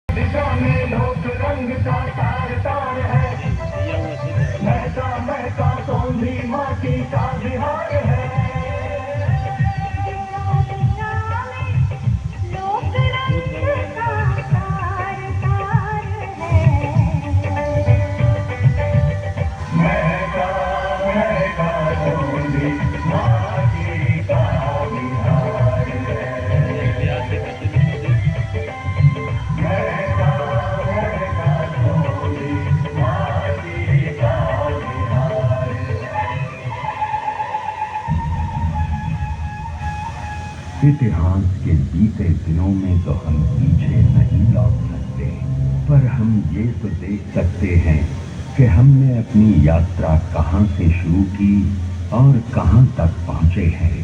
दिशा में लोक रंग का तार तार है, महका महका सौंधी माटी का बिहार है। लोक रंग का तार तार है, महका महका सौंधी माटी का बिहार है। इतिहास के बीते दिनों में तो हम पीछे नहीं लौट सकते, पर हम ये तो देख सकते हैं कि हमने अपनी यात्रा कहां से शुरू की और कहां तक पहुंचे हैं।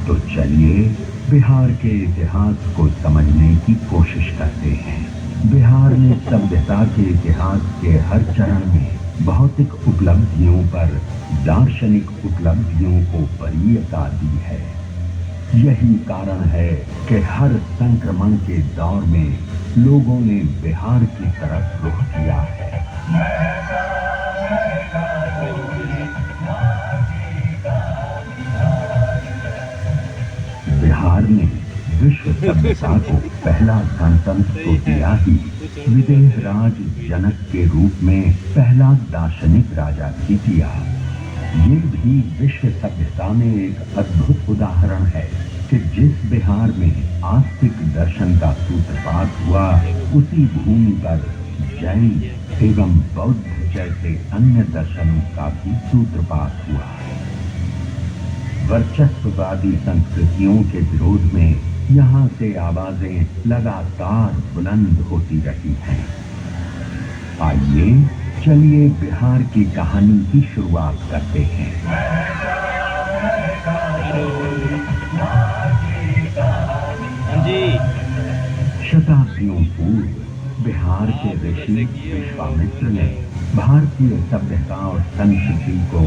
तो चलिए बिहार के इतिहास को समझने की कोशिश करते हैं। बिहार ने सभ्यता के इतिहास के हर चरण में भौतिक उपलब्धियों पर दार्शनिक उपलब्धियों को वरीयता दी है। यही कारण है कि हर संक्रमण के दौर में लोगों ने बिहार की तरफ रुख किया है। बिहार ने विश्व सभ्यता को पहला गणतंत्र तो दिया ही, विदेह राज जनक के रूप में पहला दार्शनिक राजा भी दिया। ये भी विश्व सभ्यता में एक अद्भुत उदाहरण है कि जिस बिहार में आस्तिक दर्शन का सूत्रपात हुआ, उसी भूमि पर जैन एवं बौद्ध जैसे अन्य दर्शनों का भी सूत्रपात हुआ। वर्चस्ववादी संस्कृतियों के विरोध में यहाँ से आवाजें लगातार बुलंद होती रही हैं। आइए चलिए बिहार की कहानी की शुरुआत करते हैं। शताब्दियों पूर्व बिहार के ऋषि विश्वामित्र ने भारतीय सभ्यता और संस्कृति को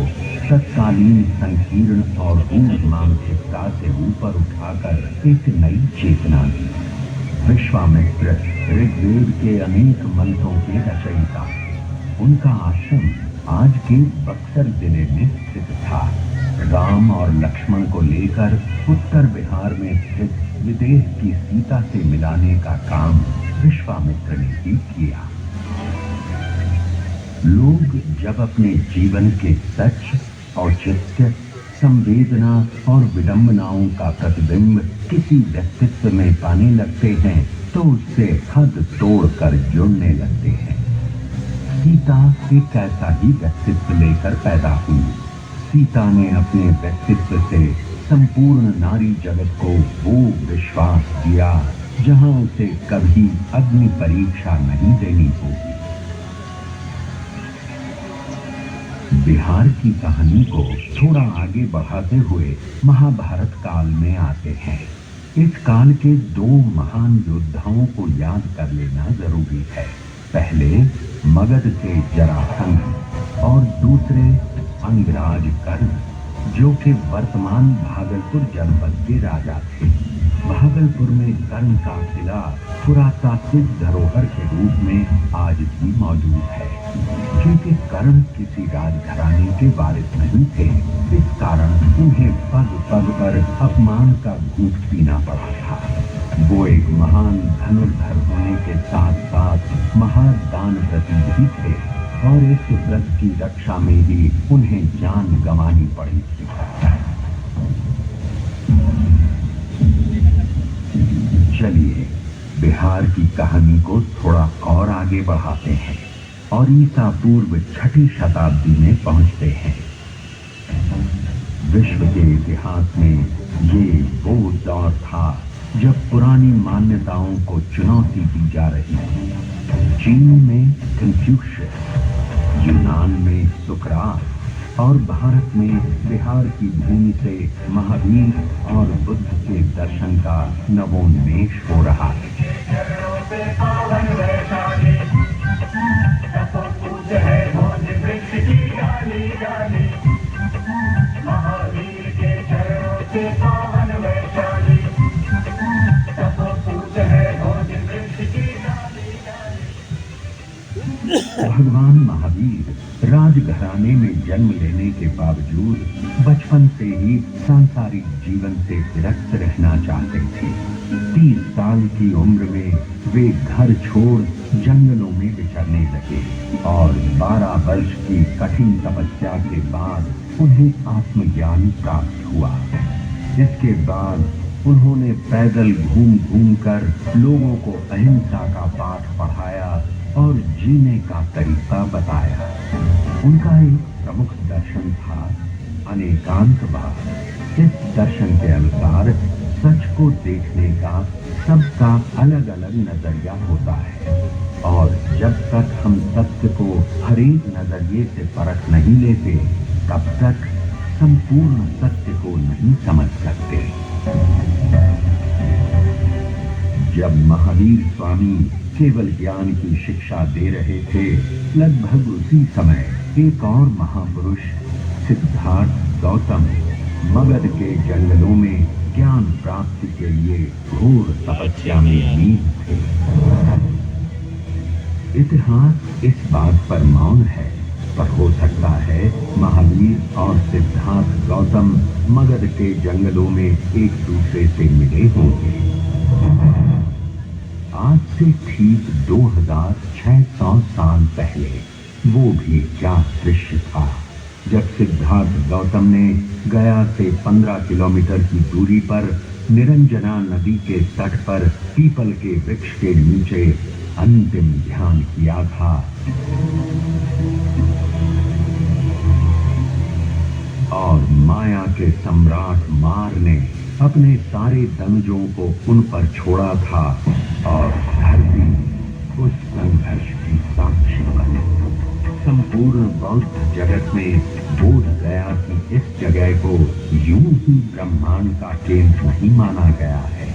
तत्कालीन संकीर्ण और रूढ़ मानसिकता से ऊपर उठाकर एक नई चेतना दी। विश्वामित्र ऋग्वेद के अनेक मंत्रों के रचयिता। उनका आश्रम आज के बक्सर जिले में स्थित था। राम और लक्ष्मण को लेकर उत्तर बिहार में स्थित विदेह की सीता से मिलाने का काम विश्वामित्र ने ही किया। लोग जब अपने जीवन के सच, औचित्य, संवेदना और विडंबनाओं का प्रतिबिंब किसी व्यक्तित्व में पाने लगते हैं, तो उससे हद तोड़कर जुड़ने लगते हैं। सीता एक ऐसा ही व्यक्तित्व लेकर पैदा हुई। सीता ने अपने व्यक्तित्व से संपूर्ण नारी जगत को वो विश्वास दिया जहां उसे कभी अग्नि परीक्षा नहीं देनी होगी। बिहार की कहानी को थोड़ा आगे बढ़ाते हुए महाभारत काल में आते हैं। इस काल के दो महान योद्धाओं को याद कर लेना जरूरी है। पहले मगध के जरासंध और दूसरे अंगराज कर्ण, जो कि वर्तमान भागलपुर जनपद के राजा थे। भागलपुर में कर्ण का किला पुरातात्विक धरोहर के रूप में आज भी मौजूद है। क्योंकि कर्ण किसी राजघराने के वारिस नहीं थे, इस कारण उन्हें पग पग पर अपमान का घूंट पीना पड़ा था। वो एक महान धनुर्धर होने के साथ साथ महादानव्रती भी थे और इस व्रत की रक्षा में ही उन्हें जान गंवानी पड़ी थी। चलिए बिहार की कहानी को थोड़ा और आगे बढ़ाते हैं और ईसा पूर्व 6वीं शताब्दी में पहुंचते हैं। विश्व के इतिहास में ये वो दौर था जब पुरानी मान्यताओं को चुनौती दी जा रही थी। चीन में कन्फ्यूशियस, यूनान में सुकरात और भारत में बिहार की भूमि से महावीर और बुद्ध के दर्शन का नवोन्मेष हो रहा है। महावीर के चरणों से पावन वैशाली, तपो पूज है भोज वृक्ष की डाली। भगवान महावीर राजघराने में जन्म लेने के बावजूद बचपन से ही सांसारिक जीवन से विरक्त रहना चाहते थे। 30 साल की उम्र में वे घर छोड़ जंगलों में विचरने लगे और 12 वर्ष की कठिन तपस्या के बाद उन्हें आत्मज्ञान प्राप्त हुआ। इसके बाद उन्होंने पैदल घूम घूम कर लोगों को अहिंसा का पाठ पढ़ाया और जीने का तरीका बताया। उनका एक प्रमुख दर्शन था अनेकांतवाद। इस दर्शन के अनुसार सच को देखने का सबका अलग अलग नजरिया होता है और जब तक हम सत्य को हर एक नजरिए से परख नहीं लेते तब तक संपूर्ण सत्य को नहीं समझ सकते। जब महावीर स्वामी केवल ज्ञान की शिक्षा दे रहे थे, लगभग उसी समय एक और महापुरुष सिद्धार्थ गौतम मगध के जंगलों में ज्ञान प्राप्ति के लिए घोर तपस्या में लीन थे। इतिहास इस बात पर मौन है, पर हो सकता है महावीर और सिद्धार्थ गौतम मगध के जंगलों में एक दूसरे से मिले होंगे। आज से ठीक 2600 साल पहले वो भी क्या दृश्य था जब सिद्धार्थ गौतम ने गया से 15 किलोमीटर की दूरी पर निरंजना नदी के तट पर पीपल के वृक्ष के नीचे अंतिम ध्यान किया था। और माया के सम्राट मार ने अपने सारे दंजों को उन पर छोड़ा था और धरती उस संघर्ष की साक्षी बनी। संपूर्ण बौद्ध जगत में बोध गया कि इस जगह को यूं ही ब्रह्मांड का केंद्र नहीं माना गया है।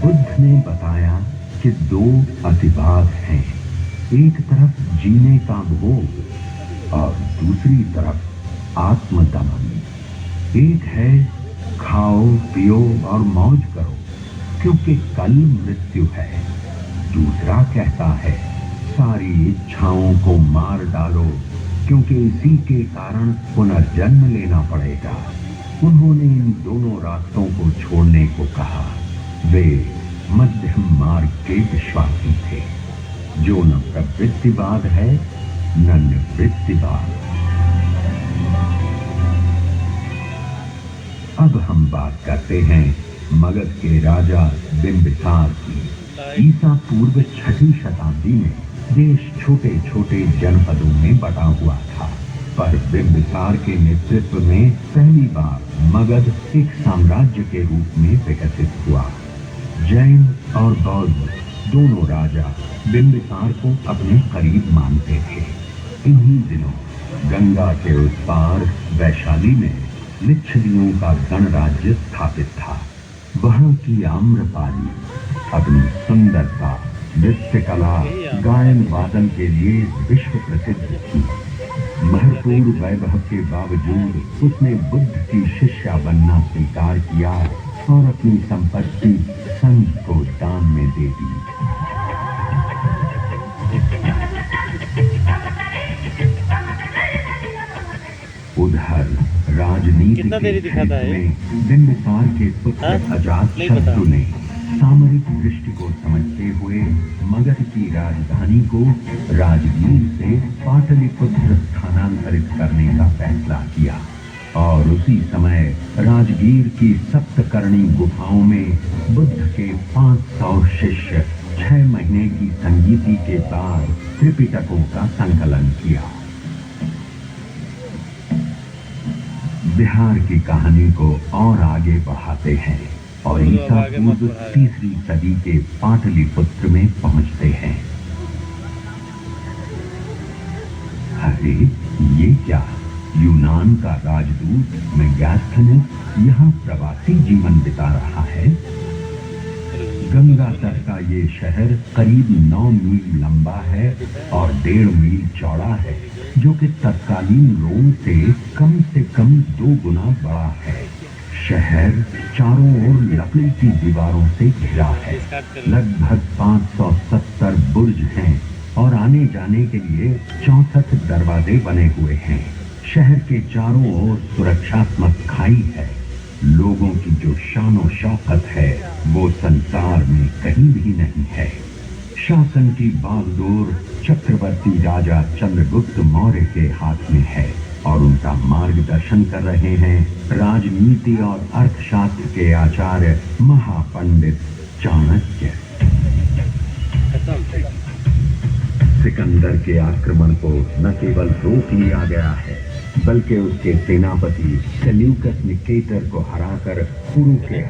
बुद्ध ने बताया कि 2 अतिवाद हैं, एक तरफ जीने का भोग और दूसरी तरफ आत्मदमन। एक है खाओ पियो और मौज करो क्योंकि कल मृत्यु है। दूसरा कहता है सारी इच्छाओं को मार डालो क्योंकि इसी के कारण पुनर्जन्म लेना पड़ेगा। उन्होंने इन दोनों रास्तों को छोड़ने को कहा। वे मध्यम मार्ग के विश्वासी थे, जो न प्रवृत्तिवाद है न निवृत्तिवाद। अब हम बात करते हैं मगध के राजा बिंबिसार की। ईसा पूर्व 6वीं शताब्दी में देश छोटे छोटे जनपदों में बटा हुआ था, पर बिंबिसार के नेतृत्व में पहली बार मगध एक साम्राज्य के रूप में विकसित हुआ। जैन और बौद्ध दोनों राजा बिंबिसार को अपने करीब मानते थे। इन्हीं दिनों गंगा के उस पार वैशाली में लिच्छवियों का गणराज्य स्थापित था। वहां की आम्रपाली अपनी सुंदरता, नृत्य कला, गायन वादन के लिए विश्व प्रसिद्ध थी। भरपूर वैभव के बावजूद उसने बुद्ध की शिष्या बनना स्वीकार किया और अपनी संपत्ति संघ को दान में दे दी। उधर राजनीति के क्षेत्र में बिंबिसार के पुत्र अजातशत्रु ने सामरिक दृष्टि को समझते हुए मगध की राजधानी को राजगीर से पाटलिपुत्र स्थानांतरित करने का फैसला किया और उसी समय राजगीर की सप्तकर्णी गुफाओं में बुद्ध के 500 शिष्य 6 महीने की संगीति के बाद त्रिपिटकों का संकलन किया। बिहार की कहानी को और आगे बढ़ाते हैं और ईसा पूर्व 3री सदी के पाटलिपुत्र में पहुंचते हैं। अरे ये क्या, यूनान का राजदूत मेगास्थनीस यहाँ प्रवासी जीवन बिता रहा है। गंगा तट का ये शहर करीब 9 मील लंबा है और 1.5 मील चौड़ा है, जो कि तत्कालीन रोम से कम 2 गुना बड़ा है। शहर चारों ओर लकड़ी की दीवारों से घिरा है। लगभग 570 बुर्ज हैं और आने जाने के लिए 64 दरवाजे बने हुए हैं। शहर के चारों ओर सुरक्षात्मक खाई है। लोगों की जो शानो शौकत है वो संसार में कहीं भी नहीं है। शासन की बागडोर चक्रवर्ती राजा चंद्रगुप्त मौर्य के हाथ में है और उनका मार्गदर्शन कर रहे हैं राजनीति और अर्थशास्त्र के आचार्य महापंडित चाणक्य। सिकंदर के आक्रमण को न केवल रोक लिया गया है बल्कि उसके सेनापति सेल्यूकस निकेटर को हराकर कुरु के